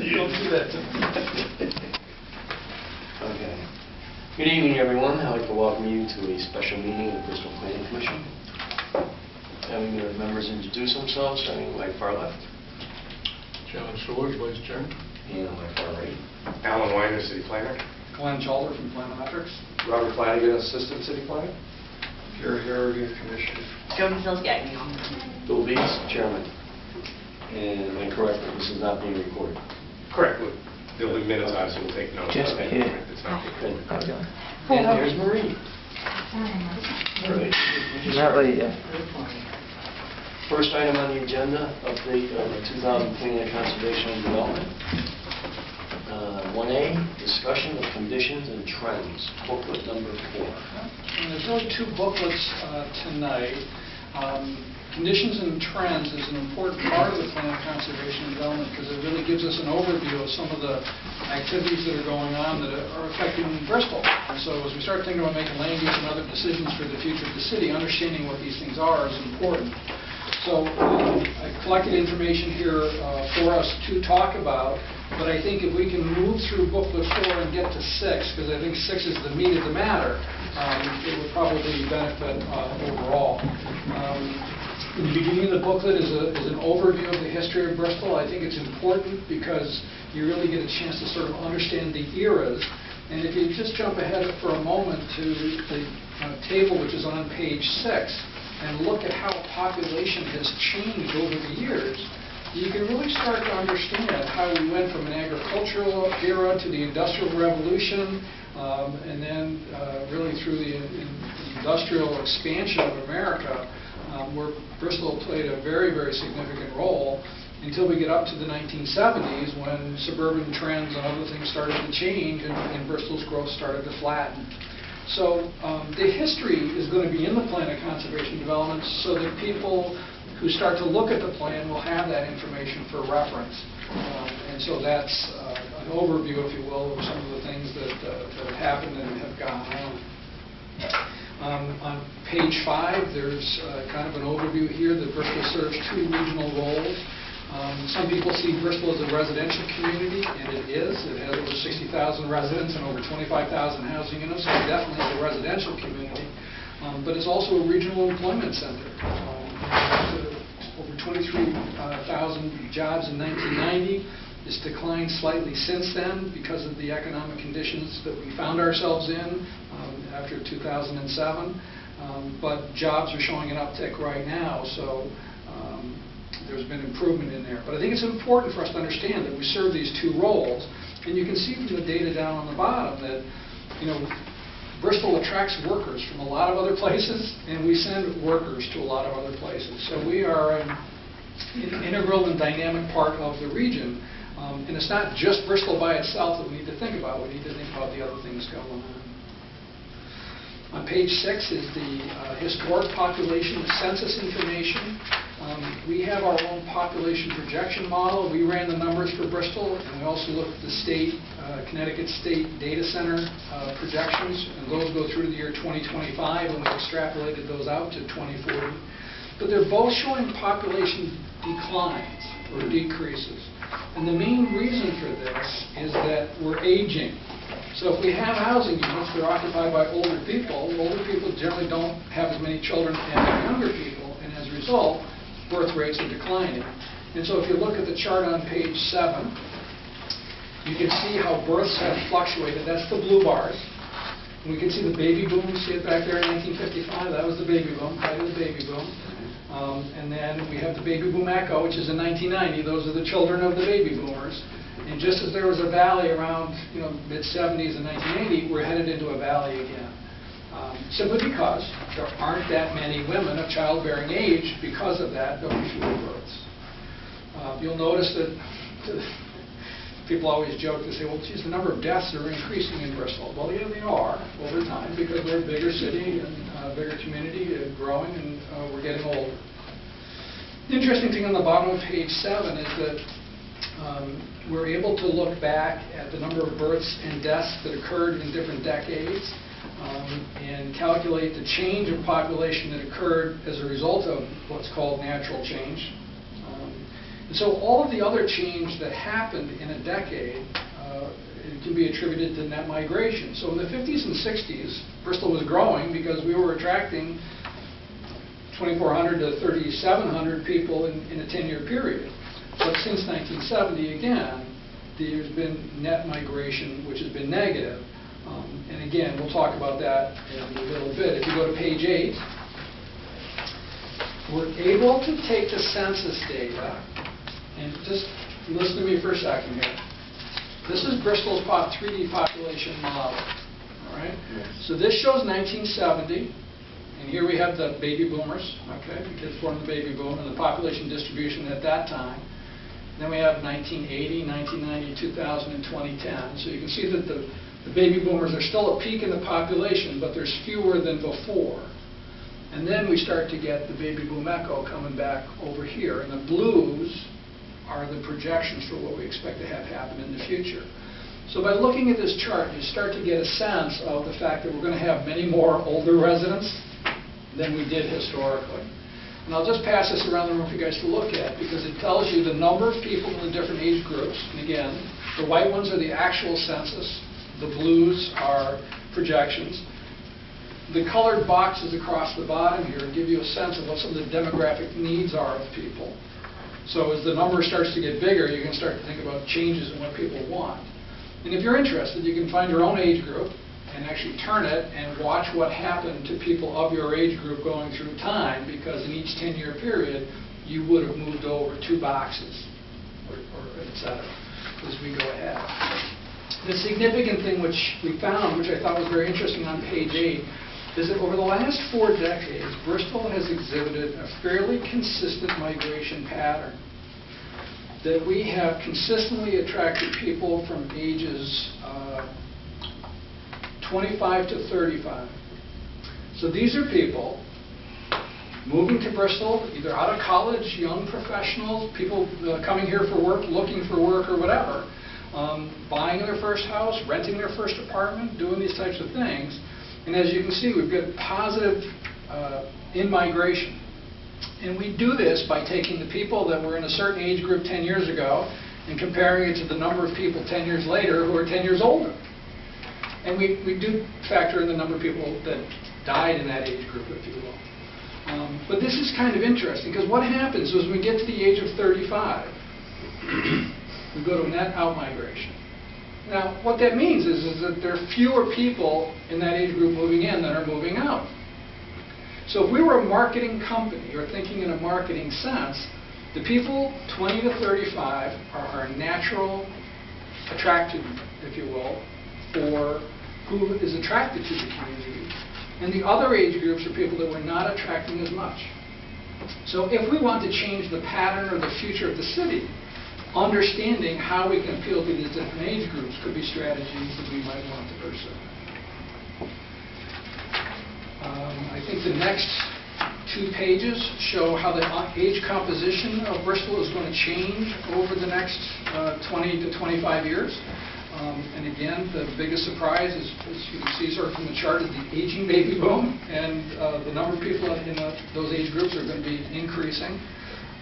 Don't do that to me. Okay. Good evening, everyone. I'd like to welcome you to a special meeting of the Bristol Planning Commission. Having the members introduce themselves, starting on my far left. Chairman Schwartz, Vice Chairman. And on my far right. Alan Weiner, City Planner. Glenn Chalder from Planometrics. Robert Flanagan, Assistant City Planner. Gary Harrogate, Commissioner. Jody Silsgagnon. Bill Bees, Chairman. And am I correct that this is not being recorded? Correct. There'll be minutes on it, so we'll take notes. Just of it. kidding. It's not Good. recorded. And there's Marie. All right. Not ready yet. First item on the agenda, update of the 2000 Plan of Conservation and Development. 1A, discussion of conditions and trends, booklet number 4. And there's really two booklets tonight. Conditions and Trends is an important part of the Plan of Conservation and Development because it really gives us an overview of some of the activities that are going on that are affecting Bristol. And so as we start thinking about making land use and other decisions for the future of the city, understanding what these things are is important. So I collected information here for us to talk about, but I think if we can move through booklet 4 and get to 6, because I think 6 is the meat of the matter, it would probably benefit overall. In the beginning of the booklet is an overview of the history of Bristol. I think it's important because you really get a chance to sort of understand the eras. And if you just jump ahead for a moment to the table which is on page 6 and look at how population has changed over the years, you can really start to understand how we went from an agricultural era to the Industrial Revolution, and then really through the industrial expansion of America, where Bristol played a very, very significant role until we get up to the 1970s when suburban trends and other things started to change and Bristol's growth started to flatten. So the history is going to be in the Plan of Conservation and Development so that people who start to look at the plan will have that information for reference. And so that's an overview, if you will, of some of the things that have happened and have gone on. On page 5, there's kind of an overview here that Bristol serves 2 regional roles. Some people see Bristol as a residential community, and it is. It has over 60,000 residents and over 25,000 housing units, so it definitely is a residential community. But it's also a regional employment center. Over 23,000 jobs in 1990. It's declined slightly since then because of the economic conditions that we found ourselves in after 2007. But jobs are showing an uptick right now, so there's been improvement in there. But I think it's important for us to understand that we serve these 2 roles. And you can see from the data down on the bottom that, Bristol attracts workers from a lot of other places, and we send workers to a lot of other places. So we are an integral and dynamic part of the region. And it's not just Bristol by itself that we need to think about. We need to think about the other things going on. On page 6 is the historic population census information. We have our own population projection model. We ran the numbers for Bristol, and we also looked at the state, Connecticut State Data Center projections, and those go through to the year 2025, and we extrapolated those out to 2040. But they're both showing population declines or decreases. And the main reason for this is that we're aging. So if we have housing units that are occupied by older people generally don't have as many children as younger people, and as a result, birth rates are declining. And so if you look at the chart on page 7, you can see how births have fluctuated. That's the blue bars. And we can see the baby boom. See it back there in 1955? That was the baby boom, height of the baby boom. And then we have the baby boom echo, which is in 1990. Those are the children of the baby boomers. And just as there was a valley around mid-70s and 1980, we're headed into a valley again. Simply because there aren't that many women of childbearing age. Because of that, there'll be fewer births. You'll notice that people always joke, they say, well, geez, the number of deaths are increasing in Bristol. Well, yeah, they are over time because we're a bigger city and a bigger community, growing, and we're getting older. The interesting thing on the bottom of page 7 is that we're able to look back at the number of births and deaths that occurred in different decades and calculate the change of population that occurred as a result of what's called natural change. So all of the other change that happened in a decade it can be attributed to net migration. So in the 50s and 60s, Bristol was growing because we were attracting 2,400 to 3,700 people in a 10-year period. But since 1970, again, there's been net migration, which has been negative. And again, we'll talk about that in a little bit. If you go to page 8, we're able to take the census data, and just listen to me for a second here. This is Bristol's 3D population model. All right? Yes. So this shows 1970, and here we have the baby boomers, okay, the kids born in the baby boom, and the population distribution at that time. Then we have 1980, 1990, 2000, and 2010. So you can see that the baby boomers are still a peak in the population, but there's fewer than before. And then we start to get the baby boom echo coming back over here. And the blues are the projections for what we expect to have happen in the future. So by looking at this chart, you start to get a sense of the fact that we're going to have many more older residents than we did historically. And I'll just pass this around the room for you guys to look at, because it tells you the number of people in the different age groups. And again, the white ones are the actual census. The blues are projections. The colored boxes across the bottom here give you a sense of what some of the demographic needs are of people. So as the number starts to get bigger, you can start to think about changes in what people want. And if you're interested, you can find your own age group and actually turn it and watch what happened to people of your age group going through time, because in each 10-year period, you would have moved over 2 boxes, or et cetera, as we go ahead. The significant thing which we found, which I thought was very interesting on page 8, is that over the last 4 decades, Bristol has exhibited a fairly consistent migration pattern. That we have consistently attracted people from ages 25 to 35. So these are people moving to Bristol, either out of college, young professionals, people coming here for work, looking for work or whatever, buying their first house, renting their first apartment, doing these types of things. And as you can see, we've got positive in-migration. And we do this by taking the people that were in a certain age group 10 years ago and comparing it to the number of people 10 years later who are 10 years older. And we do factor in the number of people that died in that age group, if you will. But this is kind of interesting, because what happens is when we get to the age of 35, we go to net out-migration. Now, what that means is that there are fewer people in that age group moving in than are moving out. So if we were a marketing company, or thinking in a marketing sense, the people 20 to 35 are our natural attracted, if you will, for who is attracted to the community. And the other age groups are people that we're not attracting as much. So if we want to change the pattern or the future of the city, understanding how we can appeal to these different age groups could be strategies that we might want to pursue. I think the next 2 pages show how the age composition of Bristol is going to change over the next 20 to 25 years. And again, the biggest surprise is, as you can see sort of from the chart, is the aging baby boom, and the number of people in those age groups are going to be increasing.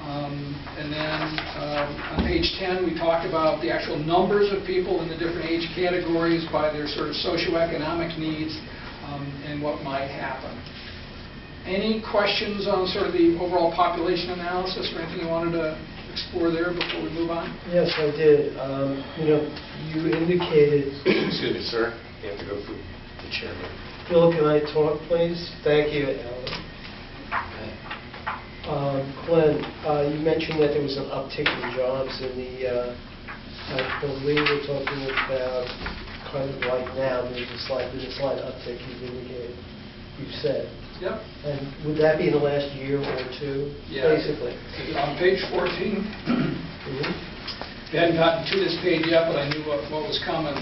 And then on page 10, we talk about the actual numbers of people in the different age categories by their sort of socioeconomic needs and what might happen. Any questions on sort of the overall population analysis or anything you wanted to explore there before we move on? Yes, I did. You indicated... Excuse me, sir. You have to go through the chairman. Bill, can I talk, please? Thank you, Alan. Glenn, you mentioned that there was an uptick in jobs in the... I believe we're talking about kind of like now, there's a slight uptick you've said. Yep. And would that be in the last year or 2, Yeah. basically? On page 14, we hadn't gotten to this page yet, but I knew what was coming.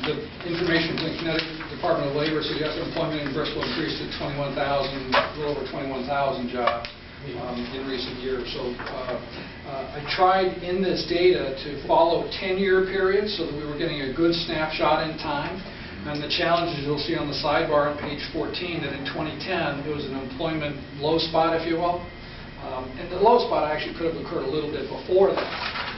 The information from the Connecticut Department of Labor suggests employment in Bristol increased to 21,000, a little over 21,000 jobs in recent years. So I tried in this data to follow 10-year periods so that we were getting a good snapshot in time. And the challenges you'll see on the sidebar on page 14, that in 2010, it was an employment low spot, if you will. And the low spot actually could have occurred a little bit before that.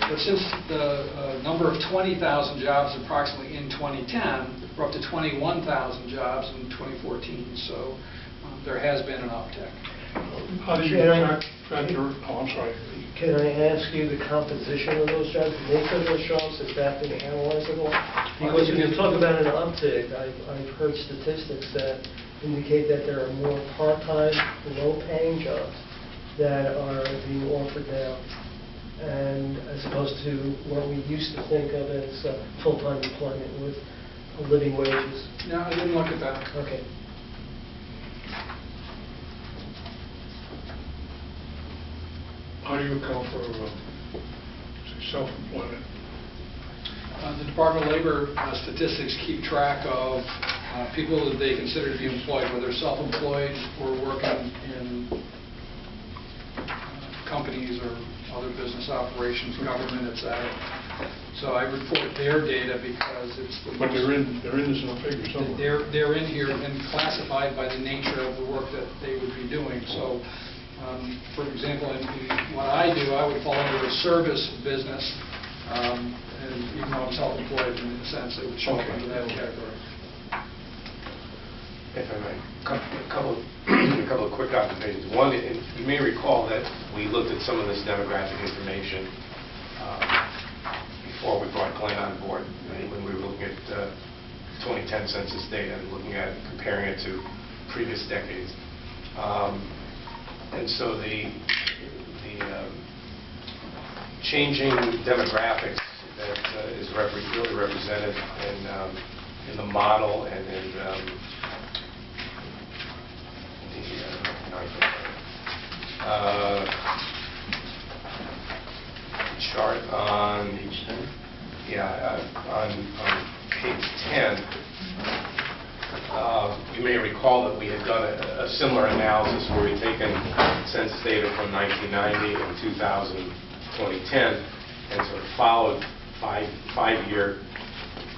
But since the number of 20,000 jobs approximately in 2010, we're up to 21,000 jobs in 2014. So there has been an uptick. How do you factor, oh, I'm sorry. Can I ask you the composition of those jobs, the nature of those jobs, has that been analyzed at all? Because when you talk about an uptick, I've heard statistics that indicate that there are more part-time, low-paying jobs that are being offered now, and as opposed to what we used to think of as full-time employment with living wages. No, I didn't look at that. Okay. How do you account for self-employment? The Department of Labor statistics keep track of people that they consider to be employed, whether self-employed or working in companies or other business operations, government, etc. So I report their data because it's the But they're in this in a figure somewhere. they're in here and classified by the nature of the work that they would be doing. So, for example, in what I do, I would fall under a service business, and even though I'm self-employed, in a sense, it would show up Okay. under that category. If I may, a couple of quick observations. One, you may recall that we looked at some of this demographic information before we brought Glenn on board, when we were looking at 2010 census data and looking at it, comparing it to previous decades. And so the changing demographics that is really represented in the model and in the chart on Page 10? on page 10. You may recall that we had done a similar analysis where we'd taken census data from 1990 and 2010 and sort of followed five-year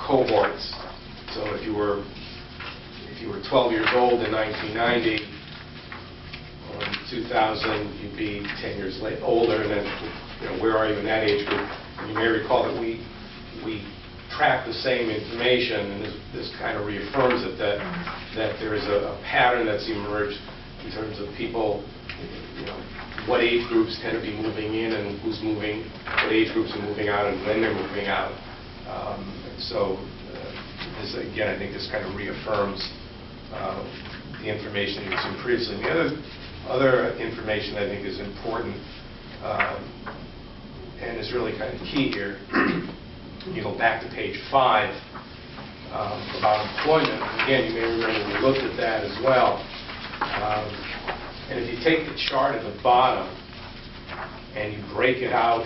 cohorts. So if you were 12 years old in 1990, or in 2000 you'd be 10 years older, and then where are you in that age group? And you may recall that we track the same information, and this kind of reaffirms it, that there is a pattern that's emerged in terms of people, what age groups tend to be moving in and who's moving, what age groups are moving out and when they're moving out. So this, again, I think this kind of reaffirms the information you've seen previously. And the other information I think is important and is really kind of key here. You go back to page 5 about employment. Again, you may remember we looked at that as well. And if you take the chart at the bottom and you break it out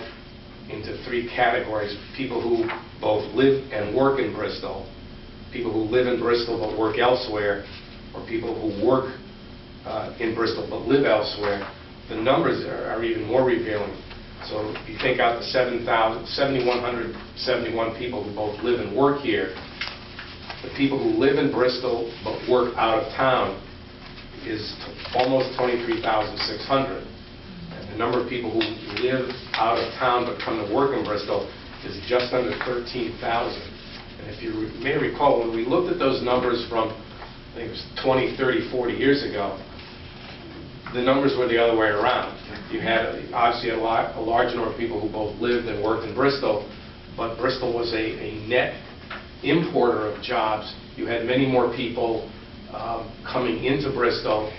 into 3 categories: people who both live and work in Bristol, people who live in Bristol but work elsewhere, or people who work in Bristol but live elsewhere, the numbers are even more revealing. So if you take out the 7,171 people who both live and work here, the people who live in Bristol but work out of town is almost 23,600. And the number of people who live out of town but come to work in Bristol is just under 13,000. And if you may recall, when we looked at those numbers from, I think it was 20, 30, 40 years ago, the numbers were the other way around. You had obviously a large number of people who both lived and worked in Bristol, but Bristol was a net importer of jobs. You had many more people coming into Bristol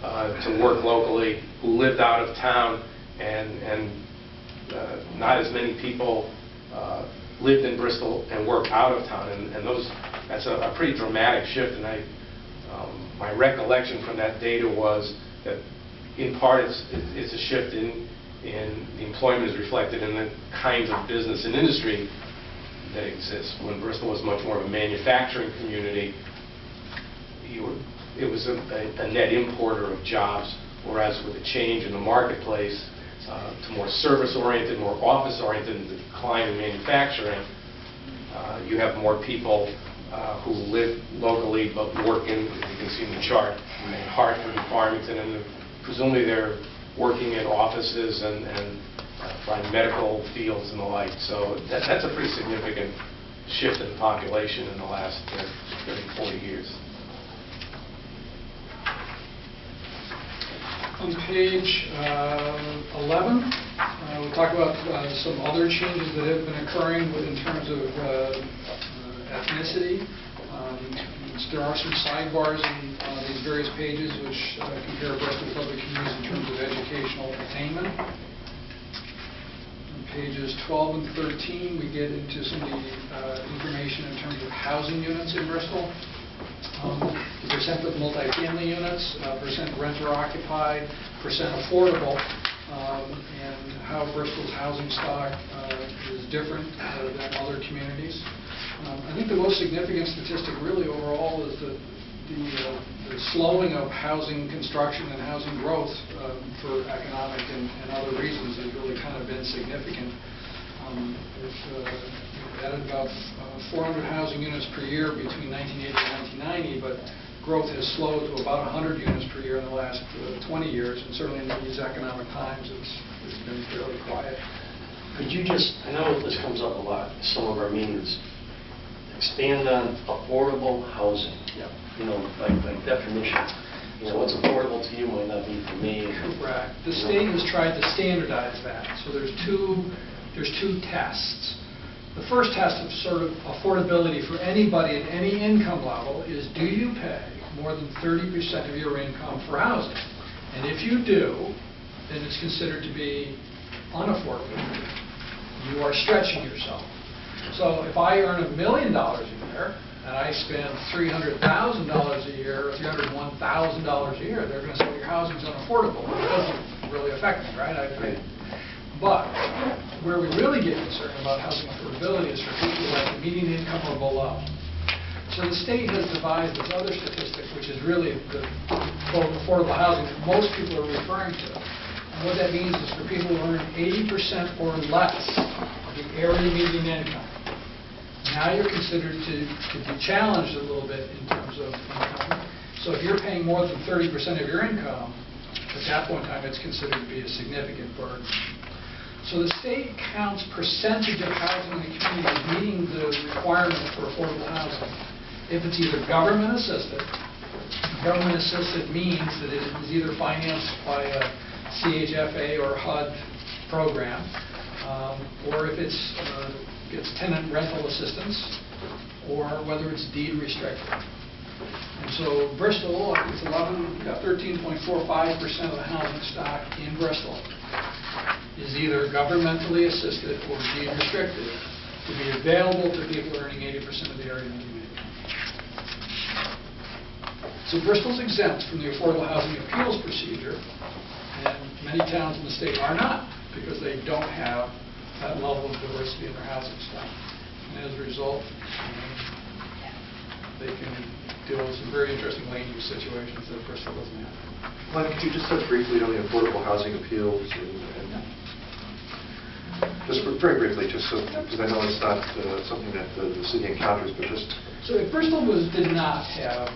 to work locally who lived out of town, and not as many people lived in Bristol and worked out of town. And that's a pretty dramatic shift. And my recollection from that data was that in part it's a shift in the employment is reflected in the kinds of business and industry that exists. When Bristol was much more of a manufacturing community, it was a net importer of jobs, whereas with the change in the marketplace to more service-oriented, more office-oriented, and the decline in manufacturing, you have more people who live locally but work in, as you can see in the chart, in Hartford and Farmington, and presumably they're working in offices and by medical fields and the like. So that's a pretty significant shift in the population in the last 30, 40 years. On page 11, we talk about some other changes that have been occurring in terms of ethnicity. There are some sidebars in these various pages which compare Bristol with other communities in terms of educational attainment. On pages 12 and 13, we get into some of the information in terms of housing units in Bristol. The percent of multifamily units, percent renter occupied, percent affordable, and how Bristol's housing stock is different than other communities. I think the most significant statistic really overall is the slowing of housing construction and housing growth for economic and other reasons has really kind of been significant. We've added about 400 housing units per year between 1980 and 1990, but growth has slowed to about 100 units per year in the last 20 years, and certainly in these economic times it's been fairly quiet. Could you just, I know this comes up a lot, some of our meetings, expand on affordable housing. Yeah. You know, by definition. You know, what's affordable to you might not be for me. Correct. The state has tried to standardize that. So there's two tests. The first test of sort of affordability for anybody at any income level is, do you pay more than 30% of your income for housing? And if you do, then it's considered to be unaffordable. You are stretching yourself. So if I earn $1 million a year and I spend $300,000 a year or $301,000 a year, they're going to say, well, your housing's unaffordable. It doesn't really affect me, right? But where we really get concerned about housing affordability is for people like the median income or below. So the state has devised this other statistic, which is really the quote affordable housing that most people are referring to. And what that means is for people who earn 80% or less of the area median income. Now you're considered to be challenged a little bit in terms of income. So if you're paying more than 30% of your income, at that point in time it's considered to be a significant burden. So the state counts percentage of housing in the community as meeting the requirement for affordable housing. If it's either government assisted means that it is either financed by a CHFA or HUD program, or if it's tenant rental assistance, or whether it's deed restricted. And so Bristol, it's 13.45% of the housing stock in Bristol is either governmentally assisted or deed restricted to be available to people earning 80% of the area median income. So Bristol's exempt from the Affordable Housing Appeals procedure, and many towns in the state are not, because they don't have that level of diversity in their housing stock. And as a result, they can deal with some very interesting land use situations that Bristol doesn't have. Mike, could you just touch briefly on the affordable housing appeals and just very briefly, just so, because I know it's not something that the city encounters, but just... So if Bristol did not have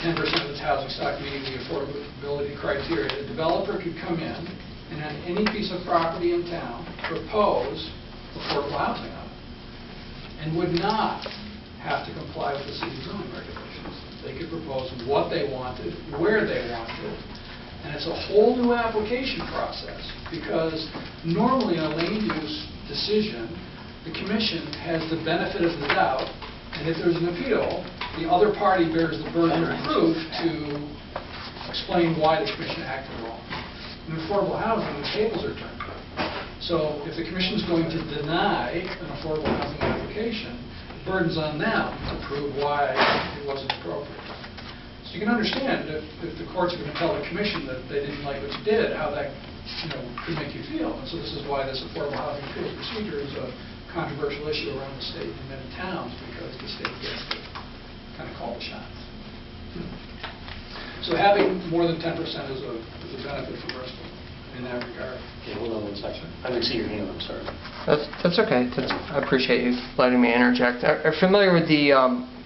10% of its housing stock meeting the affordability criteria, the developer could come in and on any piece of property in town propose affordable housing on it and would not have to comply with the city zoning regulations. They could propose what they wanted, where they wanted, and it's a whole new application process, because normally in a land use decision, the commission has the benefit of the doubt, and if there's an appeal, the other party bears the burden of proof to explain why the commission acted wrong. In affordable housing, the tables are turned. So if the commission is going to deny an affordable housing application, the burden's on them to prove why it wasn't appropriate. So you can understand if the courts are going to tell the commission that they didn't like what you did, how that could make you feel. And so this is why this affordable housing appeals procedure is a controversial issue around the state and many towns, because the state gets to kind of call the shots. So having more than 10% is a benefit for Bristol in that regard. Okay, hold on one second. I didn't see your hand, I'm sorry. That's okay. I appreciate you letting me interject. Are you familiar with the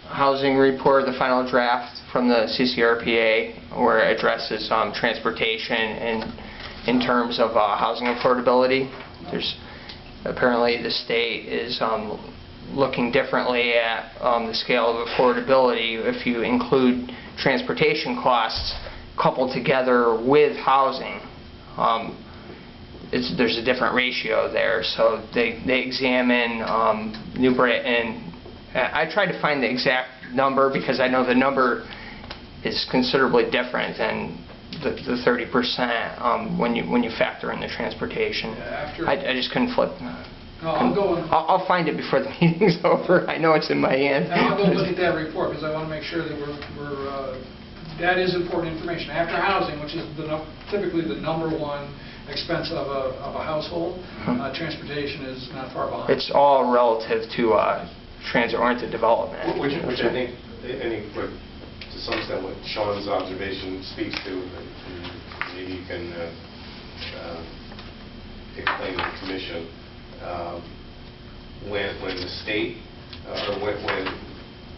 housing report, the final draft from the CCRPA, where it addresses transportation in terms of housing affordability. Apparently the state is looking differently at the scale of affordability if you include transportation costs coupled together with housing. There's a different ratio there, so they examine New Britain. I tried to find the exact number because I know the number is considerably different than the 30% when you factor in the transportation. I just couldn't flip. I'll find it before the meeting's over. I know it's in my hand. I'll go look at that report because I want to make sure that that is important information. After housing, which is typically the #1 expense of a household, transportation is not far behind. It's all relative to transit-oriented development. Which I think to some extent what Sean's observation speaks to, and maybe you can explain to the commission, when the state, or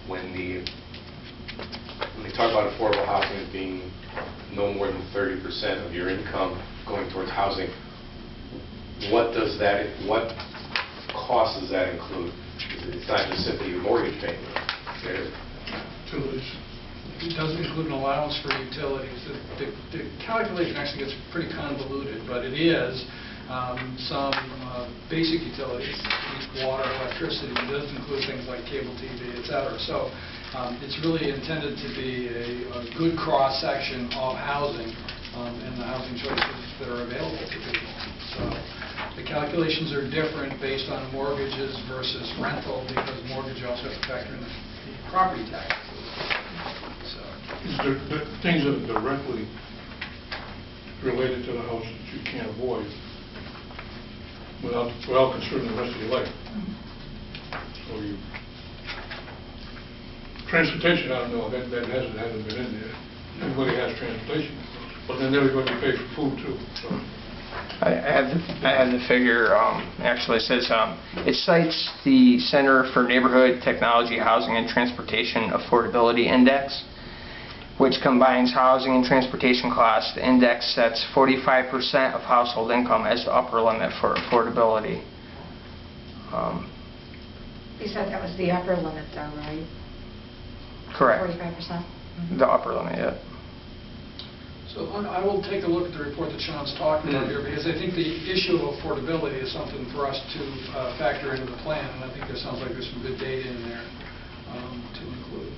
when they talk about affordable housing as being no more than 30% of your income going towards housing, what cost does that include? It's not just simply your mortgage payment. Utilities. It doesn't include an allowance for utilities. The calculation actually gets pretty convoluted, but it is some basic utilities, water, electricity. It does include things like cable TV, etc. So it's really intended to be a good cross-section of housing and the housing choices that are available to people. So the calculations are different based on mortgages versus rental because mortgage also has to factor in the property tax. So The things that are directly related to the house that you can't avoid without considering the rest of your life. So transportation, I don't know, that hasn't been in there. Everybody has transportation, but then everybody pays for food too. So. I have the figure. Actually, it says it cites the Center for Neighborhood Technology, Housing, and Transportation Affordability Index, which combines housing and transportation costs. The index sets 45% of household income as the upper limit for affordability. You said that was the upper limit, though, right? Correct. 45%. The upper limit, yeah. So I will take a look at the report that Sean's talking about here, because I think the issue of affordability is something for us to factor into the plan, and I think it sounds like there's some good data in there to include.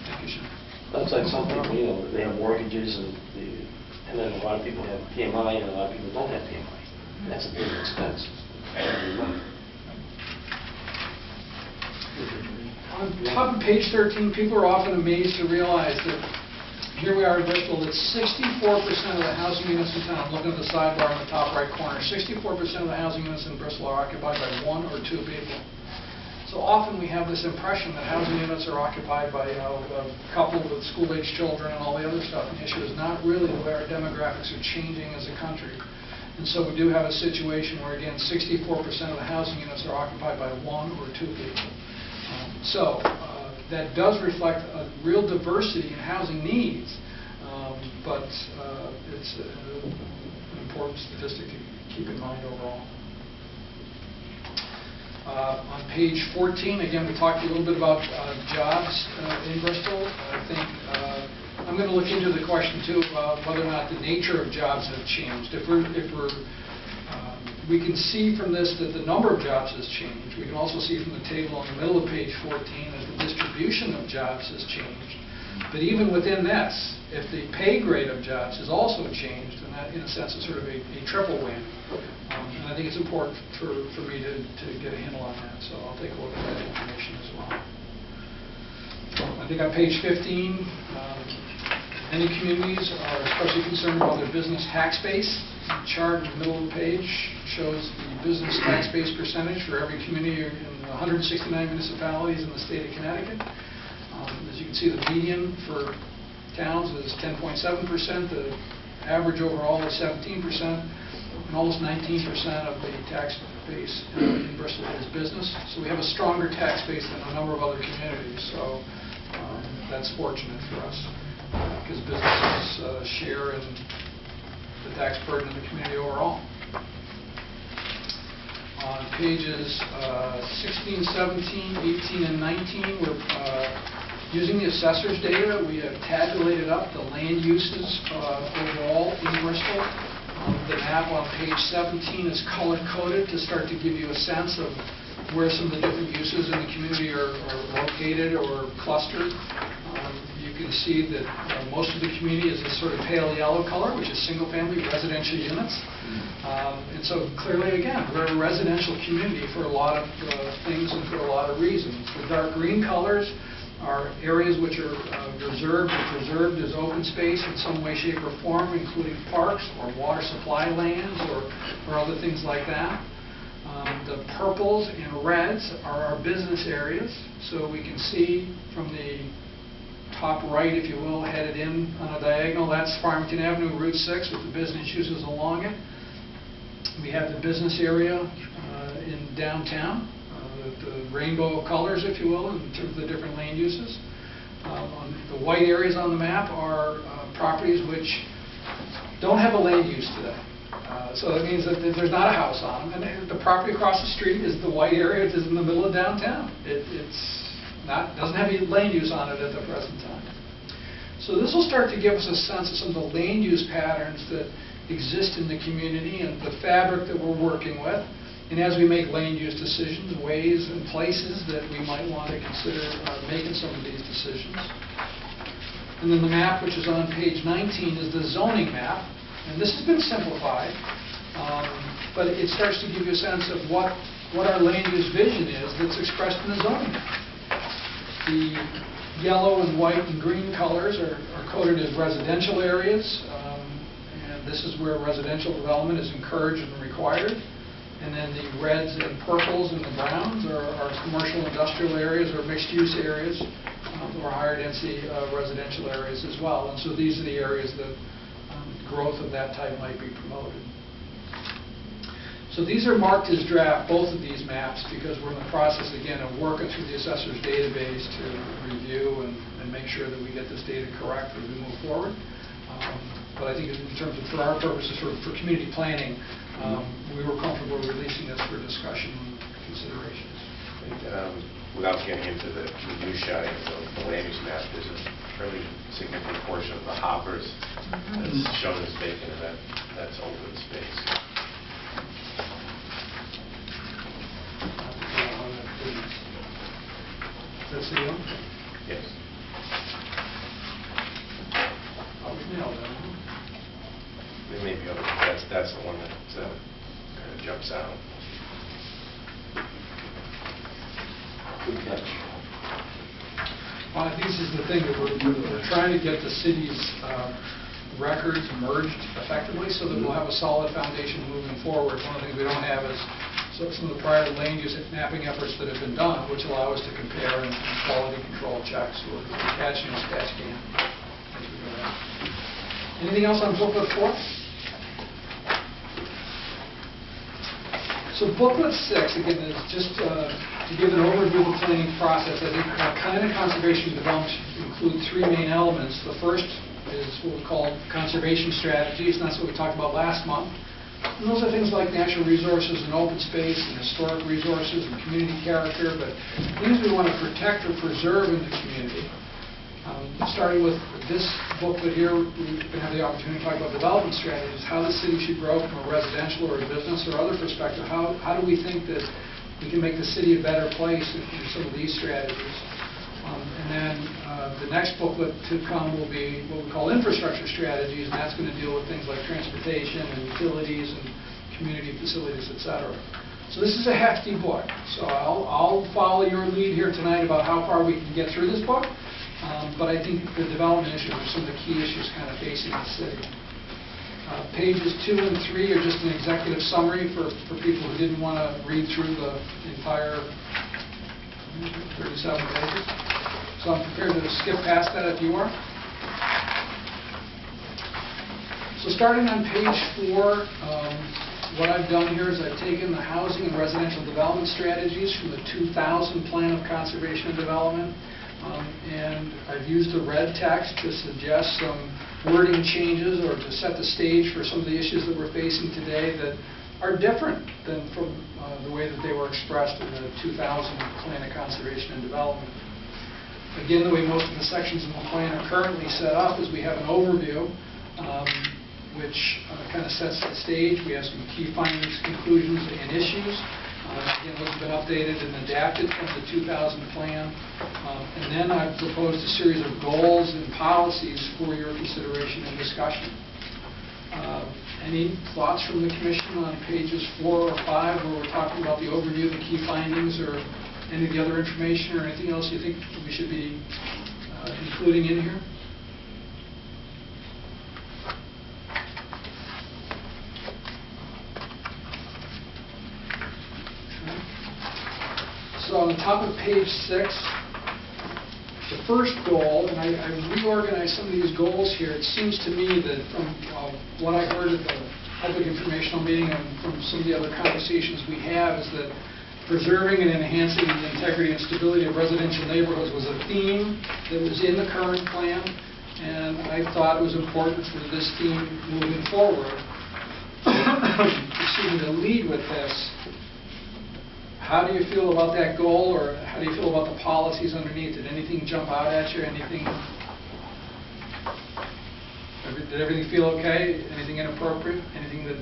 Thank you, Sean. That's like some people, they have mortgages, and then a lot of people have PMI, and a lot of people don't have PMI. And that's a big expense. On top of page 13, people are often amazed to realize that here we are in Bristol, that 64% of the housing units in town, I'm looking at the sidebar in the top right corner, 64% of the housing units in Bristol are occupied by 1 or 2 people. So often we have this impression that housing units are occupied by a couple with school-age children and all the other stuff. And the issue is not really the way our demographics are changing as a country. And so we do have a situation where, again, 64% of the housing units are occupied by 1 or 2 people. That does reflect a real diversity in housing needs, but it's an important statistic to keep in mind overall. On page 14, again, we talked a little bit about jobs in Bristol. I think I'm going to look into the question, too, about whether or not the nature of jobs have changed. We can see from this that the number of jobs has changed. We can also see from the table in the middle of page 14 that the distribution of jobs has changed. But even within this, if the pay grade of jobs has also changed, then that, in a sense, is sort of a triple win. And I think it's important for me to get a handle on that. So I'll take a look at that information as well. I think on page 15, many communities are especially concerned about their business tax base. The chart in the middle of the page shows the business tax base percentage for every community in 169 municipalities in the state of Connecticut. As you can see, the median for towns is 10.7%. The average overall is 17%. And almost 19% of the tax base in Bristol is business. So we have a stronger tax base than a number of other communities. So that's fortunate for us because businesses share in the tax burden of the community overall. On pages 16, 17, 18, and 19, we're using the assessor's data. We have tabulated up the land uses overall in Bristol. The map on page 17 is color-coded to start to give you a sense of where some of the different uses in the community are located or clustered. You can see that most of the community is this sort of pale yellow color, which is single-family residential units. And so clearly, again, we're a residential community for a lot of things and for a lot of reasons. The dark green colors are areas which are reserved or preserved as open space in some way, shape, or form, including parks or water supply lands or other things like that. The purples and reds are our business areas. So we can see from the top right, if you will, headed in on a diagonal, that's Farmington Avenue, Route 6, with the business uses along it. We have the business area in downtown, the rainbow colors, if you will, in terms of the different land uses. The white areas on the map are properties which don't have a land use today. So it means that there's not a house on them. And the property across the street is the white area. It is in the middle of downtown. Doesn't have any land use on it at the present time. So this will start to give us a sense of some of the land use patterns that exist in the community and the fabric that we're working with. And as we make land use decisions, ways and places that we might want to consider making some of these decisions. And then the map, which is on page 19, is the zoning map. And this has been simplified, but it starts to give you a sense of what our land use vision is that's expressed in the zoning map. The yellow and white and green colors are coded as residential areas, and this is where residential development is encouraged and required. And then the reds and purples and the browns are commercial industrial areas or mixed-use areas or higher density residential areas as well. And so these are the areas that growth of that type might be promoted. So these are marked as draft, both of these maps, because we're in the process, again, of working through the assessor's database to review and make sure that we get this data correct as we move forward. But I think in terms of, for our purposes, for community planning, we were comfortable releasing this for discussion and considerations. Without getting into the minutiae of the land use map, there's a fairly significant portion of the hoppers that's shown as vacant, and that's open space. That's the one? Yes. There may be other, that's the one that kind of jumps out. Good catch. Well, I think this is the thing that we're trying to get the city's records merged effectively so that we'll have a solid foundation moving forward. One of the things we don't have is some of the prior land use mapping efforts that have been done, which allow us to compare and quality control checks or catch and sketch can. Anything else on booklet 4? So booklet 6, again, is just to give an overview of the planning process. I think kind of conservation development include 3 main elements. The first is what we call conservation strategies, and that's what we talked about last month. And those are things like natural resources and open space and historic resources and community character, but things we want to protect or preserve in the community. Starting with this booklet here, we're going to have the opportunity to talk about development strategies, how the city should grow from a residential or a business or other perspective. How do we think that we can make the city a better place in some of these strategies? And then the next booklet to come will be what we call infrastructure strategies, and that's going to deal with things like transportation and utilities and community facilities, et cetera. So this is a hefty book. So I'll follow your lead here tonight about how far we can get through this book. But I think the development issues are some of the key issues kind of facing the city. Pages 2 and 3 are just an executive summary for people who didn't want to read through the entire 37 pages. So I'm prepared to skip past that if you are. So starting on page 4, what I've done here is I've taken the housing and residential development strategies from the 2000 Plan of Conservation and Development. And I've used the red text to suggest some wording changes or to set the stage for some of the issues that we're facing today that are different than from the way that they were expressed in the 2000 Plan of Conservation and Development. Again, the way most of the sections in the plan are currently set up is we have an overview, which kind of sets the stage. We have some key findings, conclusions, and issues. Again, those have been updated and adapted from the 2000 plan. And then I've proposed a series of goals and policies for your consideration and discussion. Any thoughts from the Commission on pages 4 or 5 where we're talking about the overview, the key findings, or any of the other information or anything else you think we should be including in here? So on the top of page 6, the first goal, and I reorganized some of these goals here. It seems to me that from what I heard at the public informational meeting and from some of the other conversations we have is that preserving and enhancing the integrity and stability of residential neighborhoods was a theme that was in the current plan, and I thought it was important for this theme moving forward to lead with this. How do you feel about that goal, or how do you feel about the policies underneath? Did anything jump out at you? Did everything feel okay? Anything inappropriate? Anything that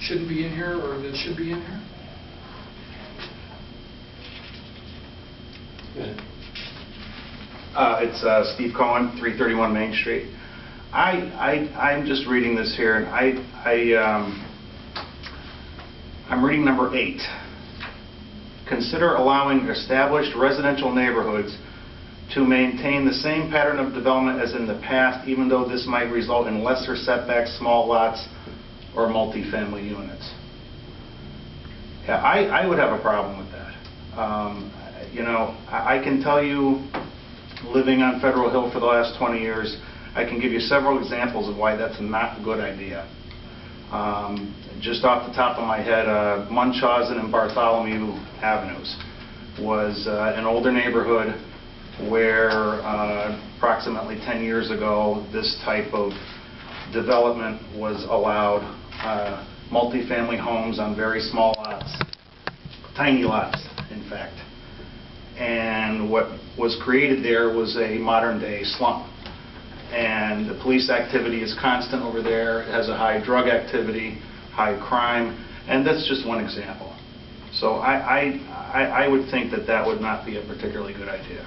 shouldn't be in here or that should be in here? It's Steve Cohen, 331 Main Street. I'm just reading this here, and I'm reading number 8. Consider allowing established residential neighborhoods to maintain the same pattern of development as in the past, even though this might result in lesser setbacks, small lots, or multifamily units. Yeah, I would have a problem with that. I can tell you, living on Federal Hill for the last 20 years, I can give you several examples of why that's not a good idea. Just off the top of my head, Munchausen and Bartholomew Avenues was an older neighborhood where approximately 10 years ago this type of development was allowed. Multifamily homes on very small lots, tiny lots in fact. And what was created there was a modern day slum. And the police activity is constant over there. It has a high drug activity, high crime, and that's just one example. So I would think that that would not be a particularly good idea.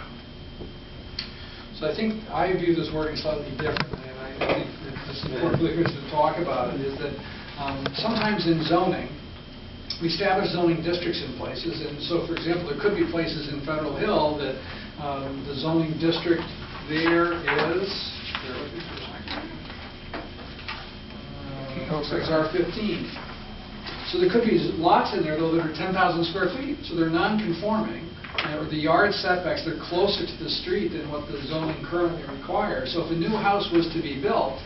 So I think I view this wording slightly differently, and I think that it's important for the Commission to talk about it, is that sometimes in zoning, we establish zoning districts in places, and so, for example, there could be places in Federal Hill that the zoning district there is, looks like it's R15. So there could be lots in there, though, that are 10,000 square feet, so they're non-conforming, or the yard setbacks, they're closer to the street than what the zoning currently requires. So if a new house was to be built,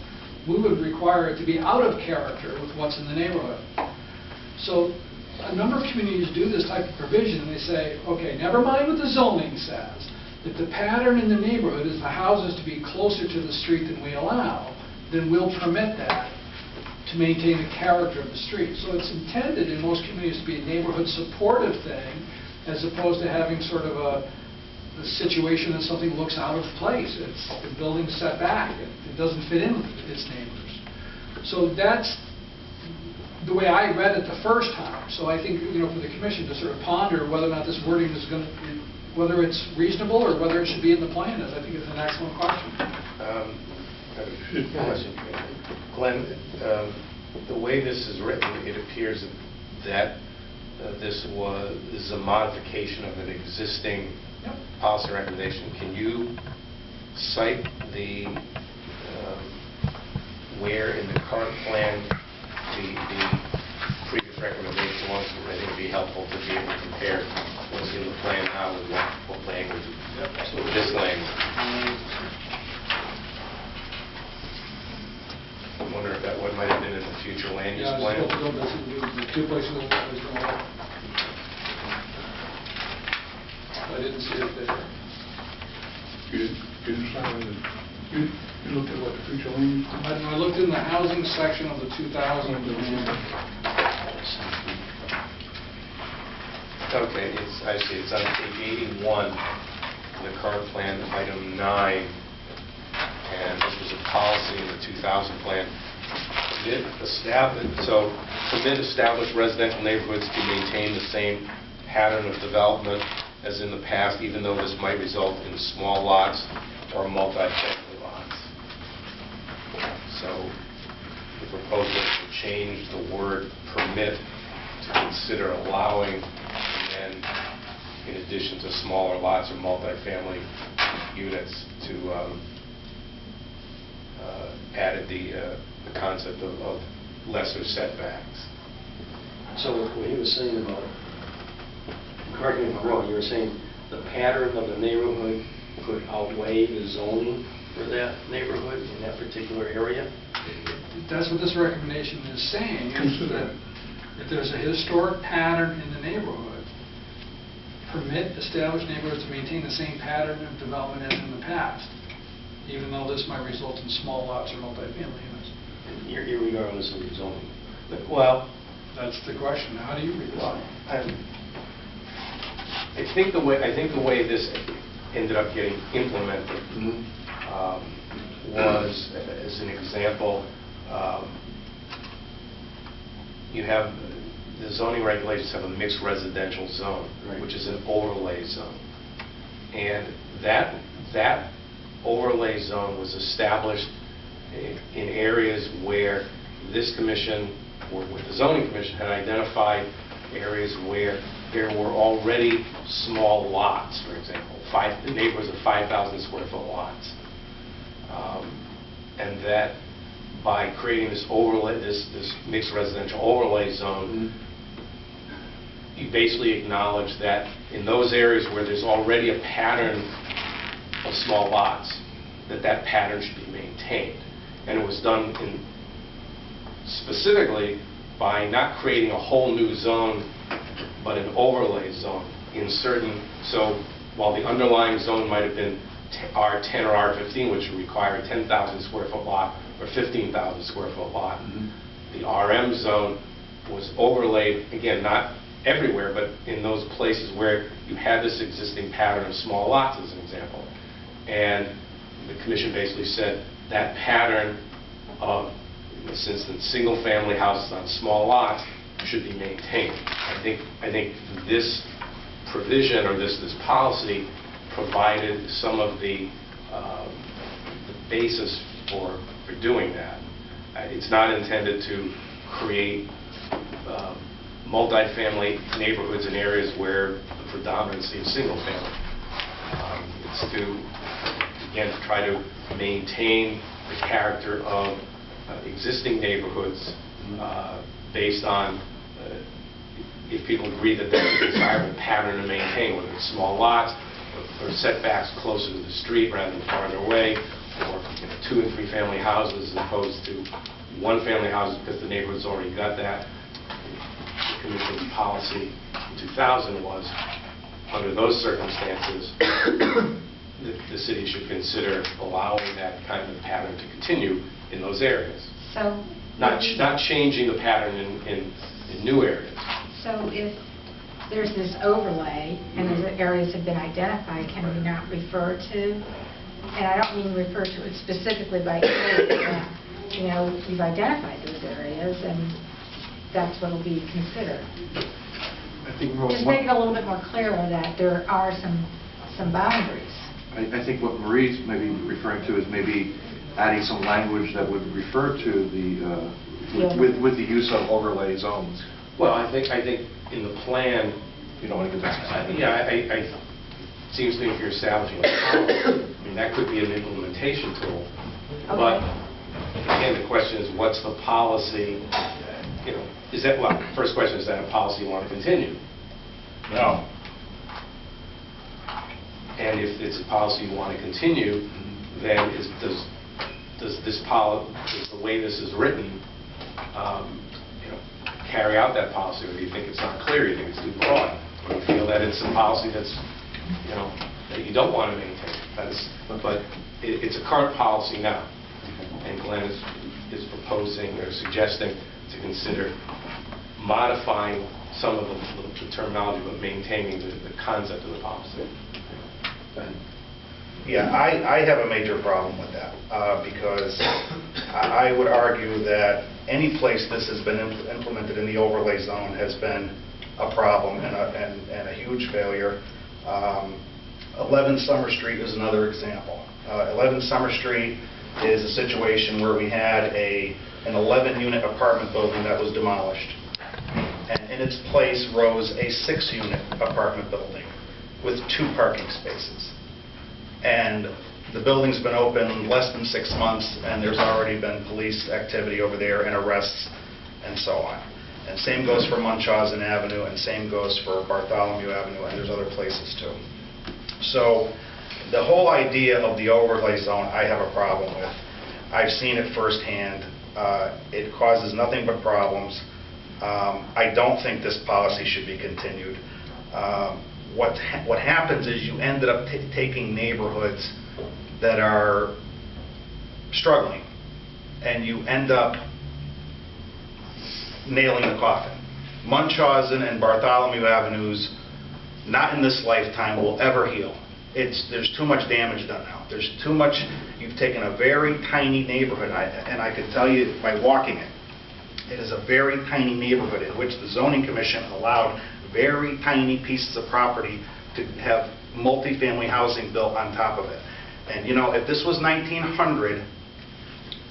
we would require it to be out of character with what's in the neighborhood. So a number of communities do this type of provision, and they say, okay, never mind what the zoning says. If the pattern in the neighborhood is the houses to be closer to the street than we allow, then we'll permit that to maintain the character of the street. So it's intended in most communities to be a neighborhood supportive thing, as opposed to having sort of a situation that something looks out of place. It's the building set back. It doesn't fit in with its neighbors. So that's the way I read it the first time. So I think, for the Commission to sort of ponder whether or not this wording is going to, whether it's reasonable or whether it should be in the plan, I think it's an excellent question. Glenn, the way this is written, it appears that this is a modification of an existing policy recommendation. Can you cite where in the current plan the previous recommendation was? I think it would be helpful to be able to compare what's in the plan now with what language, with this language. I wonder if that what might have been in the future land use plan. The two places that I was going to look. I didn't see it there. You decided, you looked at what the future land use. I looked in the housing section of the 2000 plan. Okay, I see, it's on page 81, the current plan, item 9, and this was a policy in the 2000 plan. Permit established residential neighborhoods to maintain the same pattern of development as in the past, even though this might result in small lots or multi-family lots. So the proposal is to change the word permit to consider allowing, and then in addition to smaller lots or multi-family units, to added the concept of lesser setbacks. So what he was saying about, correct me if I'm wrong, you were saying the pattern of the neighborhood could outweigh the zoning for that neighborhood in that particular area? That's what this recommendation is saying, is that if there's a historic pattern in the neighborhood, permit established neighborhoods to maintain the same pattern of development as in the past, even though this might result in small lots or multifamily units. Irregardless of the zoning. Well, That's the question. How do you read this? I think the way this ended up getting implemented was, as an example, you have the zoning regulations have a mixed residential zone, right, which is an overlay zone, and that overlay zone was established in areas where this commission, or with the zoning commission, had identified areas where there were already small lots, for example, neighborhoods of 5,000 square foot lots. And that by creating this overlay, this mixed residential overlay zone, you basically acknowledge that in those areas where there's already a pattern of small lots, that pattern should be maintained. And it was done specifically by not creating a whole new zone, but an overlay zone in certain, so while the underlying zone might have been R10 or R15, which would require a 10,000 square foot lot or 15,000 square foot lot, the RM zone was overlaid, again, not everywhere, but in those places where you had this existing pattern of small lots, as an example. And the commission basically said that pattern of, in this instance, single-family houses on small lots should be maintained. I think this provision, or this policy, provided some of the basis for doing that. It's not intended to create multifamily neighborhoods in areas where the predominancy is single-family. It's to, again, to try to maintain the character of existing neighborhoods based on if people agree that that's a desirable pattern to maintain, whether it's small lots or setbacks closer to the street rather than farther away, or 2- and 3-family houses as opposed to 1-family houses because the neighborhood's already got that. The commission's policy in 2000 was, under those circumstances, the city should consider allowing that kind of pattern to continue in those areas. So Not changing the pattern in new areas. So if there's this overlay and those areas have been identified, can we not refer to, and I don't mean refer to it specifically by area, but, you know, you've identified those areas and that's what will be considered. I think Just make it a little bit more clear that there are some boundaries. I think what Marie's maybe referring to is maybe adding some language that would refer to the, with the use of overlay zones. Well, I think in the plan, You don't want to get that. yeah, it seems to me if you're establishing a policy, I mean, that could be an implementation tool. But again, the question is, what's the policy? You know, is that, well, first question, is that a policy you want to continue? No. And if it's a policy you want to continue, then does the way this is written, you know, carry out that policy, or do you think it's not clear? Do you think it's too broad, or do you feel that it's a policy that's, you know, that you don't want to maintain? But it's a current policy now, and Glenn is proposing or suggesting to consider modifying some of the terminology, but maintaining the concept of the policy. Go ahead. Yeah, I have a major problem with that, because I would argue that any place this has been implemented in the overlay zone has been a problem and a huge failure. 11 Summer Street is another example. 11 Summer Street is a situation where we had an 11-unit apartment building that was demolished, and in its place rose a 6-unit apartment building with 2 parking spaces. And the building's been open less than 6 months, and there's already been police activity over there and arrests and so on. And same goes for Munchausen Avenue, and same goes for Bartholomew Avenue, and there's other places too. So the whole idea of the overlay zone, I have a problem with. I've seen it firsthand. It causes nothing but problems. I don't think this policy should be continued. What happens is you ended up taking neighborhoods that are struggling, and you end up nailing the coffin. Munchausen and Bartholomew Avenues, not in this lifetime, will ever heal. There's too much damage done now. There's too much. You've taken a very tiny neighborhood, and I can tell you by walking it, it is a very tiny neighborhood in which the zoning commission allowed very tiny pieces of property to have multifamily housing built on top of it. And you know, if this was 1900,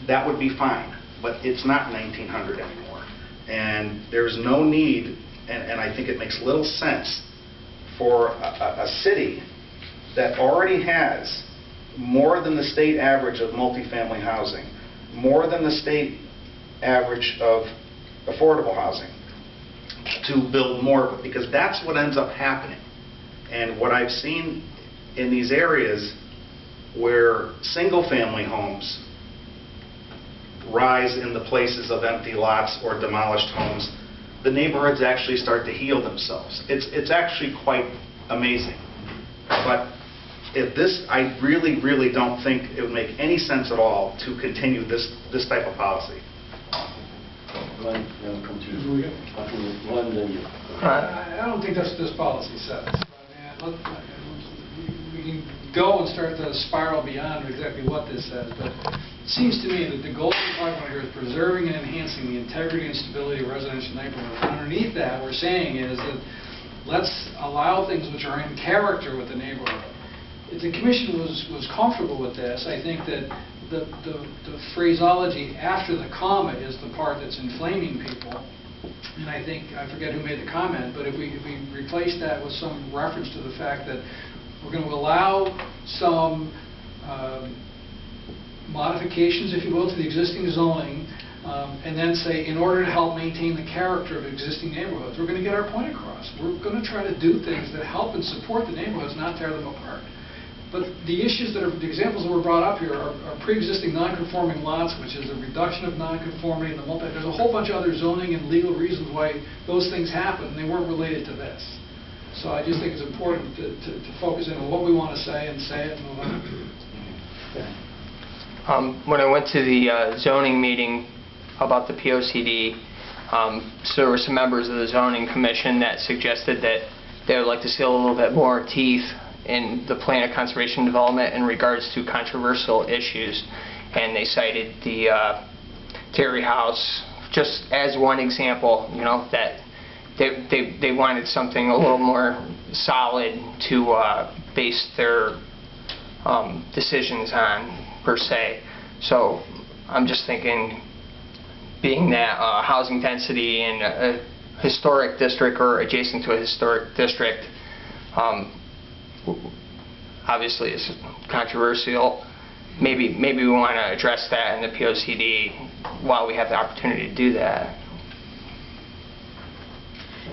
that would be fine, but it's not 1900 anymore. And there's no need, and I think it makes little sense for a city that already has more than the state average of multifamily housing, more than the state average of affordable housing, to build more, because that's what ends up happening. And what I've seen in these areas where single-family homes rise in the places of empty lots or demolished homes, the neighborhoods actually start to heal themselves. It's actually quite amazing. But if this, I really, really don't think it would make any sense at all to continue this type of policy. Glenn, then come to you. Glenn, then you. I don't think that's what this policy says. We can go and start to spiral beyond exactly what this says, but it seems to me that the goal we're talking about here is preserving and enhancing the integrity and stability of residential neighborhoods. And underneath that, we're saying is that let's allow things which are in character with the neighborhood. If the commission was comfortable with this, I think that the phraseology after the comma is the part that's inflaming people. And I think, I forget who made the comment, but if we replace that with some reference to the fact that we're going to allow some modifications, if you will, to the existing zoning, and then say, in order to help maintain the character of existing neighborhoods, we're going to get our point across. We're going to try to do things that help and support the neighborhoods, not tear them apart. But the issues that are, the examples that were brought up here are pre-existing non-conforming lots, which is a reduction of non-conformity in the there's a whole bunch of other zoning and legal reasons why those things happen, and they weren't related to this. So I just think it's important to focus in on what we want to say and say it and move on. When I went to the zoning meeting about the POCD, so there were some members of the zoning commission that suggested that they would like to see a little bit more teeth in the plan of conservation development in regards to controversial issues, and they cited the Terry House just as one example. You know, that they wanted something a little more solid to base their decisions on, per se. So I'm just thinking, being that housing density in a historic district or adjacent to a historic district obviously is controversial. Maybe we want to address that in the POCD while we have the opportunity to do that.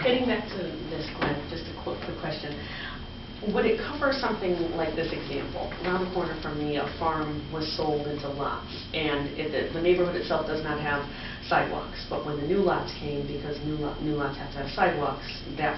Getting back to this, Glenn, just a quick question. would it cover something like this example? Around the corner from me, a farm was sold into lots, and the neighborhood itself does not have sidewalks. But when the new lots came, because new lots have to have sidewalks, that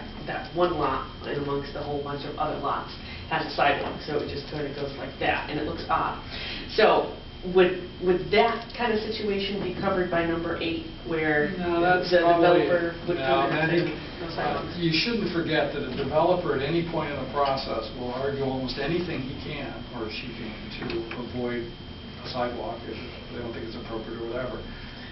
one lot, and amongst a whole bunch of other lots, has a sidewalk. So it just kind of goes like that, and it looks odd. So would that kind of situation be covered by number 8, where No, that's the probably, developer would come in I and think, say, no sidewalks? you shouldn't forget that a developer at any point in the process will argue almost anything he can, or she can, to avoid a sidewalk if they don't think it's appropriate or whatever.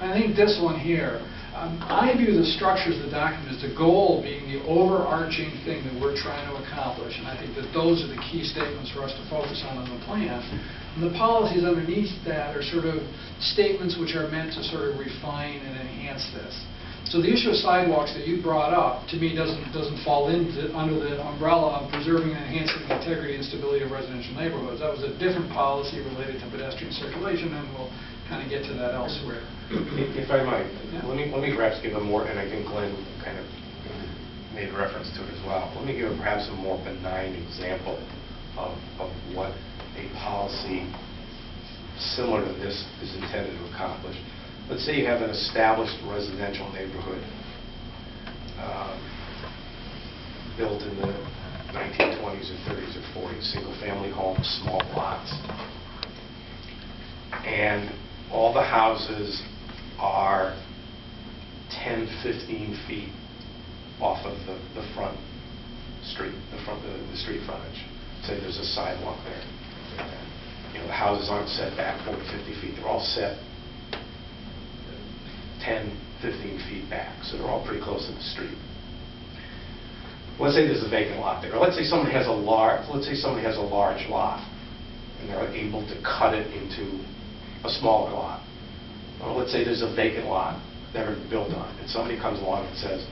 I think this one here, I view the structures of the document as the goal being the overarching thing that we're trying to accomplish, and I think that those are the key statements for us to focus on the plan. And the policies underneath that are sort of statements which are meant to sort of refine and enhance this. So the issue of sidewalks that you brought up, to me, doesn't fall under the umbrella of preserving and enhancing the integrity and stability of residential neighborhoods. That was a different policy related to pedestrian circulation, and we'll kind of get to that elsewhere. If I might, Yeah. let me perhaps give a more, and I think Glenn kind of made reference to it as well. Let me give perhaps a more benign example of what a policy similar to this is intended to accomplish. Let's say you have an established residential neighborhood built in the 1920s or 30s or 40s, single-family homes, small lots. And all the houses are 10, 15 feet off of the front street, the street frontage. Say there's a sidewalk there. You know, the houses aren't set back 40, 50 feet. They're all set 10, 15 feet back, so they're all pretty close to the street. Let's say there's a vacant lot there. Or let's say somebody has a large lot, and they're able to cut it into a smaller lot. Or let's say there's a vacant lot never built on, and somebody comes along and says,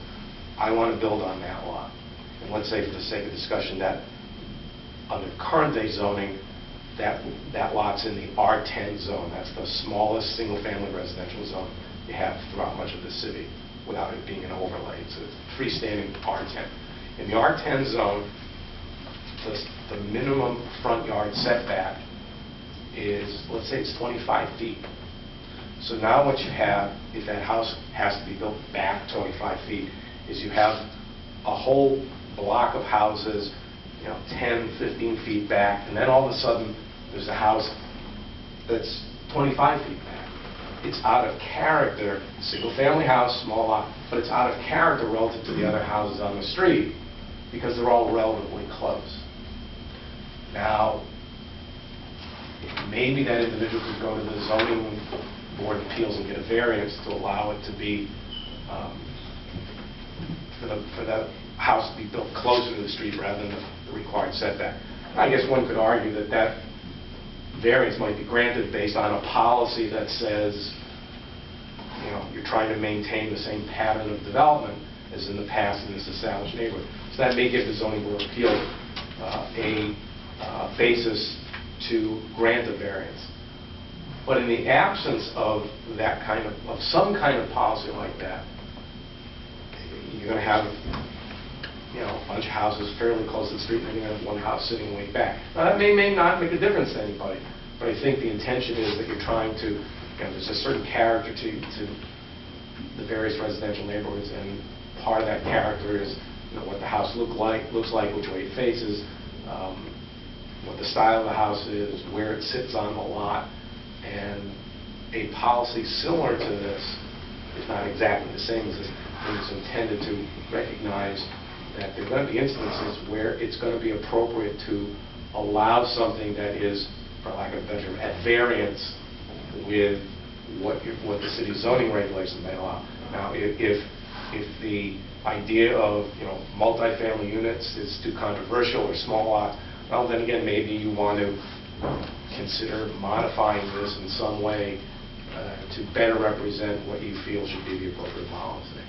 I want to build on that lot. And let's say, for the sake of discussion, that under current day zoning, that lot's in the R10 zone. That's the smallest single-family residential zone you have throughout much of the city without it being an overlay. It's a freestanding R10. In the R10 zone, the minimum front yard setback is, let's say it's 25 feet. So now what you have, if that house has to be built back 25 feet, is you have a whole block of houses, 10, 15 feet back, and then all of a sudden there's a house that's 25 feet back. It's out of character, single-family house, small lot, but it's out of character relative to the other houses on the street because they're all relatively close. Now, maybe that individual could go to the zoning board of appeals and get a variance to allow it to be, for that house to be built closer to the street rather than the required setback. I guess one could argue that that variance might be granted based on a policy that says, you're trying to maintain the same pattern of development as in the past in this established neighborhood. So that may give the zoning board of appeals a basis to grant a variance. But in the absence of that some kind of policy like that, you're going to have a bunch of houses fairly close to the street, and then you're going to have one house sitting way back. Now, that may not make a difference to anybody, but I think the intention is that you're trying to, there's a certain character to the various residential neighborhoods, and part of that character is what the house looks like, which way it faces, what the style of the house is, where it sits on the lot, and a policy similar to this, if not exactly the same as this, is intended to recognize that there are going to be instances where it's going to be appropriate to allow something that is, for lack of a better term, at variance with what the city's zoning regulations may allow. Now, if the idea of multifamily units is too controversial or small lot, well, then again, maybe you want to consider modifying this in some way to better represent what you feel should be the appropriate policy.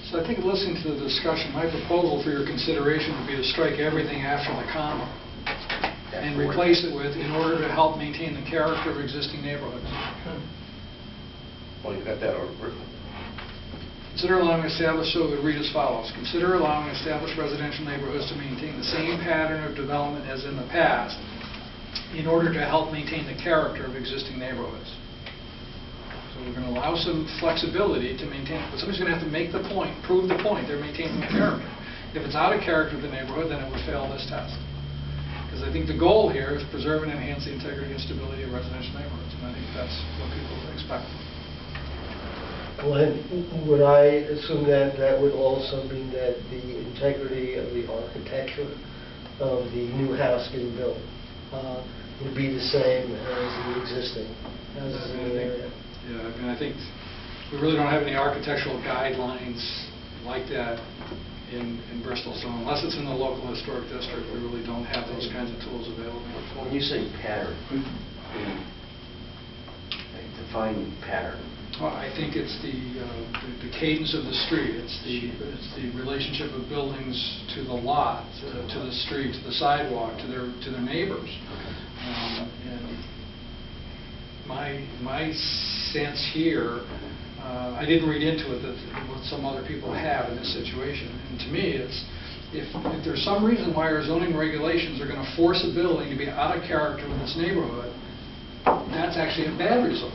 So I think listening to the discussion, my proposal for your consideration would be to strike everything after the comma and replace it with, in order to help maintain the character of existing neighborhoods. Well, you got that Consider allowing established, so it would read as follows. Consider allowing established residential neighborhoods to maintain the same pattern of development as in the past in order to help maintain the character of existing neighborhoods. So we're going to allow some flexibility to maintain, but somebody's going to have to make the point, prove the point, they're maintaining the character. If it's out of character of the neighborhood, then it would fail this test. Because I think the goal here is preserve and enhance the integrity and stability of residential neighborhoods, and I think that's what people expect. Glenn, would I assume that that would also mean that the integrity of the architecture of the new house getting built would be the same as the existing houses in the area? Yeah, I mean, I think we really don't have any architectural guidelines like that in Bristol, so unless it's in the local historic district, we really don't have those kinds of tools available. When you say pattern, define pattern. Well, I think it's the cadence of the street. It's the relationship of buildings to the lot, to the street, to the sidewalk, to their neighbors. And my sense here, I didn't read into it that what some other people have in this situation. And to me, it's if there's some reason why our zoning regulations are going to force a building to be out of character with its neighborhood, that's actually a bad result.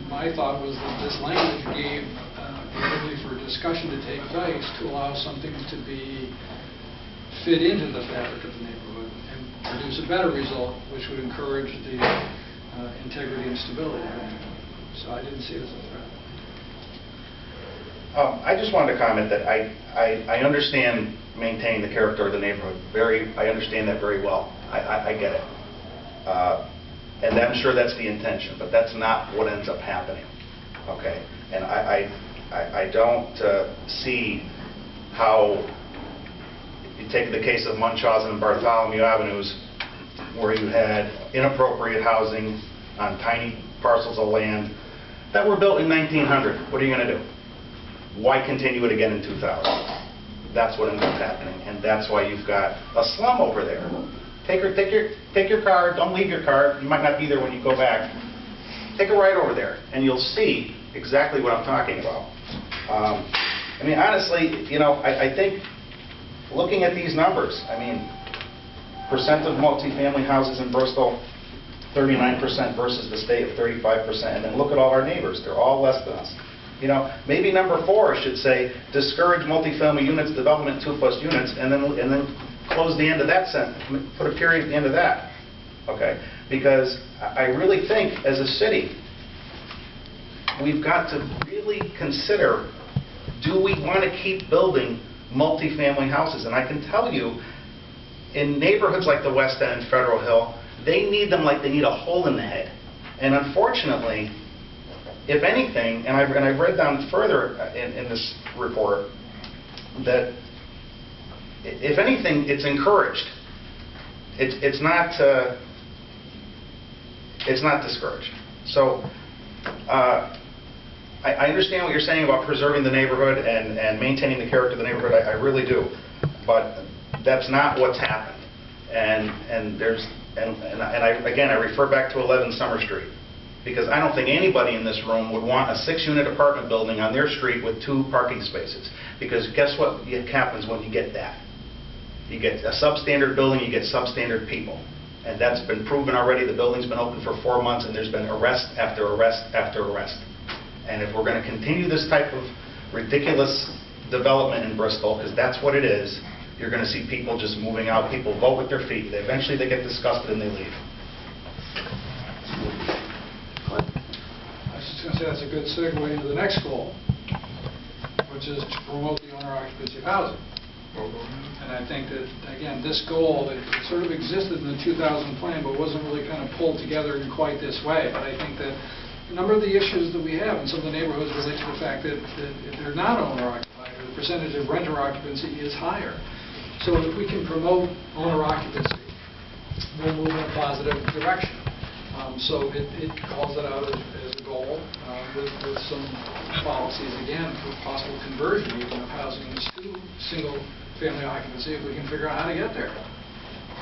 My thought was that this language gave the ability for discussion to take place to allow something to be fit into the fabric of the neighborhood and produce a better result, which would encourage the integrity and stability of the neighborhood. So I didn't see it as a threat. I just wanted to comment that I understand maintaining the character of the neighborhood. I understand that very well. I get it. And I'm sure that's the intention, but that's not what ends up happening. Okay? And I don't see how, you take the case of Munchausen and Bartholomew Avenues, where you had inappropriate housing on tiny parcels of land that were built in 1900. What are you going to do? Why continue it again in 2000? That's what ends up happening, and that's why you've got a slum over there. Take your car, don't leave your car, you might not be there when you go back. Take a ride over there, and you'll see exactly what I'm talking about. I mean, honestly, you know, I think looking at these numbers, I mean, percent of multifamily houses in Bristol, 39% versus the state of 35%, and then look at all our neighbors, they're all less than us. You know, maybe number 4 should say, discourage multifamily units, development 2+ units, and then close the end of that sentence, put a period at the end of that, okay? Because I really think, as a city, we've got to really consider, do we want to keep building multifamily houses? And I can tell you, in neighborhoods like the West End and Federal Hill, they need them like they need a hole in the head. And unfortunately, if anything, and I've read down further in this report, that if anything, it's encouraged. It's not discouraged. So I understand what you're saying about preserving the neighborhood and maintaining the character of the neighborhood. I really do, but that's not what's happened. And I refer back to 11 Summer Street, because I don't think anybody in this room would want a 6-unit apartment building on their street with 2 parking spaces. Because guess what happens when you get that? You get a substandard building, you get substandard people. And that's been proven already. The building's been open for 4 months, and there's been arrest after arrest after arrest. And if we're going to continue this type of ridiculous development in Bristol, because that's what it is, you're going to see people just moving out. People vote with their feet. Eventually they get disgusted and they leave. I was just going to say that's a good segue into the next goal, which is to promote the owner occupancy of housing. And I think that, again, this goal that sort of existed in the 2000 plan, but wasn't really kind of pulled together in quite this way. But I think that a number of the issues that we have in some of the neighborhoods relate to the fact that they're not owner-occupied, or the percentage of renter occupancy is higher. So if we can promote owner occupancy, we'll move in a positive direction. So it calls it out as a goal with some policies, again, for possible conversion even of housing to single-family occupancy if we can figure out how to get there.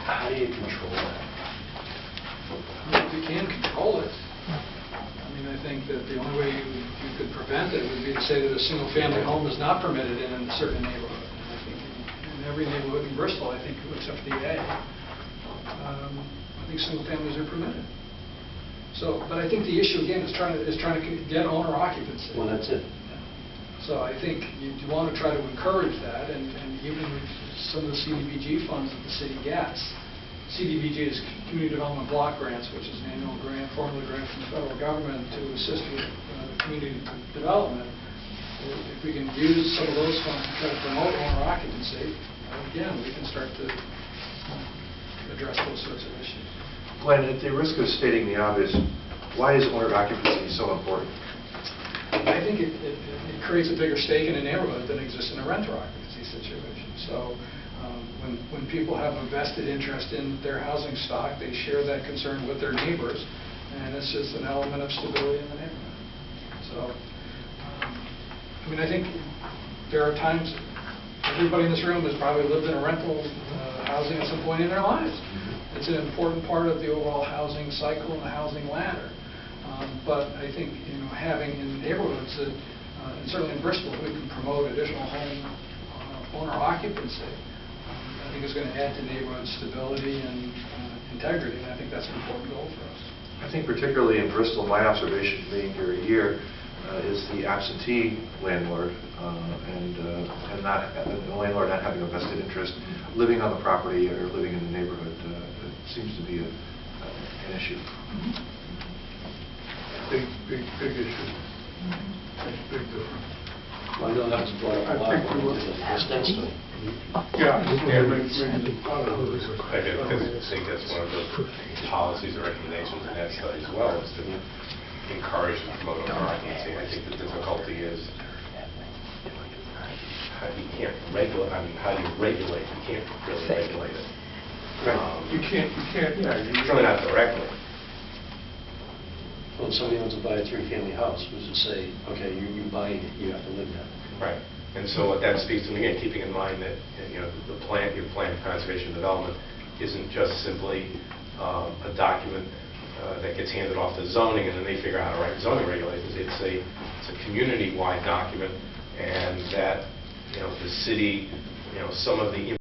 How do you control that? If we can control it, I mean, I think that the only way you could prevent it would be to say that a single-family home is not permitted in a certain neighborhood. And I think in every neighborhood in Bristol, I think, except for the A, I think single families are permitted. So, but I think the issue again is trying to get owner occupancy. Well, that's it. So I think you want to try to encourage that, and even some of the CDBG funds that the city gets. CDBG is Community Development Block Grants, which is an annual grant, formula grant from the federal government to assist with community development. If we can use some of those funds to try to promote owner occupancy, again, we can start to address those sorts of issues. Glenn, at the risk of stating the obvious, why is owner occupancy so important? I think it creates a bigger stake in a neighborhood than exists in a renter occupancy situation. So when people have a vested interest in their housing stock, they share that concern with their neighbors, and it's just an element of stability in the neighborhood. So, I mean, I think there are times, everybody in this room has probably lived in a rental housing at some point in their lives. It's an important part of the overall housing cycle and the housing ladder. But I think having in neighborhoods that, and certainly in Bristol, we can promote additional home owner occupancy. I think is going to add to neighborhood stability and integrity, and I think that's an important goal for us. I think particularly in Bristol, my observation being here a year is the absentee landlord and the landlord not having a vested interest living on the property or living in the neighborhood. It seems to be an issue. Big issue. Makes a big difference. Well, I know that was brought up a lot in the STEM study. Yeah. I think that's one of the policies or recommendations in that study as well, is to encourage and promote owner occupancy. I think the difficulty is you can't regulate. I mean, how do you regulate? You can't really regulate it. You can't. Really not directly. Well, if somebody wants to buy a three-family house, does it say, okay, you buy it, you have to live there? Right. And so what that speaks to, again, keeping in mind that your plan of conservation and development isn't just simply a document that gets handed off to zoning and then they figure out how to write zoning regulations. It's a community-wide document, and that the city, some of the